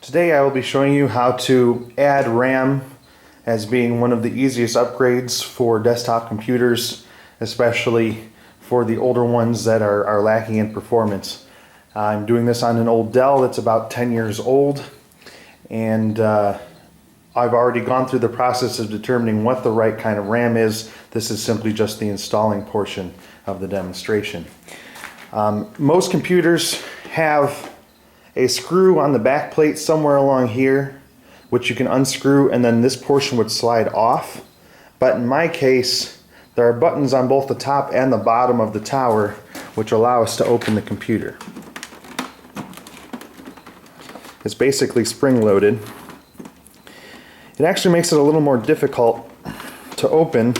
Today I will be showing you how to add RAM as being one of the easiest upgrades for desktop computers, especially for the older ones that are lacking in performance. I'm doing this on an old Dell that's about 10 years old, and I've already gone through the process of determining what the right kind of RAM is. This is simply just the installing portion of the demonstration. Most computers have a screw on the back plate somewhere along here, which you can unscrew, and then this portion would slide off. But in my case, there are buttons on both the top and the bottom of the tower which allow us to open the computer. It's basically spring-loaded. It actually makes it a little more difficult to open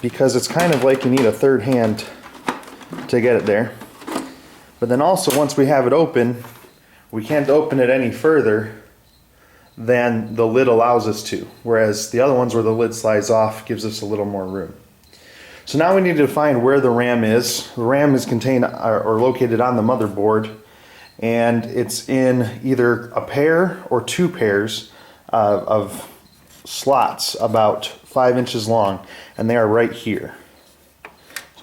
because it's kind of like you need a third hand to get it there. But then also, once we have it open, we can't open it any further than the lid allows us to, whereas the other ones where the lid slides off gives us a little more room. So now we need to find where the RAM is. The RAM is contained or located on the motherboard, and it's in either a pair or two pairs of slots about 5 inches long, and they are right here. So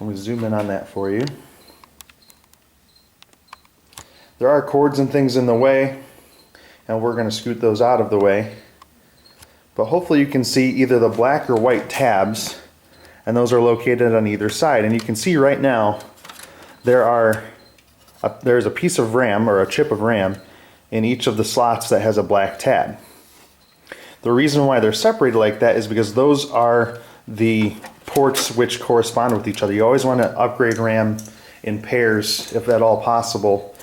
I'm going to zoom in on that for you. There are cords and things in the way, and we're going to scoot those out of the way. But hopefully you can see either the black or white tabs, and those are located on either side. And you can see right now there's a piece of RAM or a chip of RAM in each of the slots that has a black tab. The reason why they're separated like that is because those are the ports which correspond with each other. You always want to upgrade RAM in pairs if at all possible,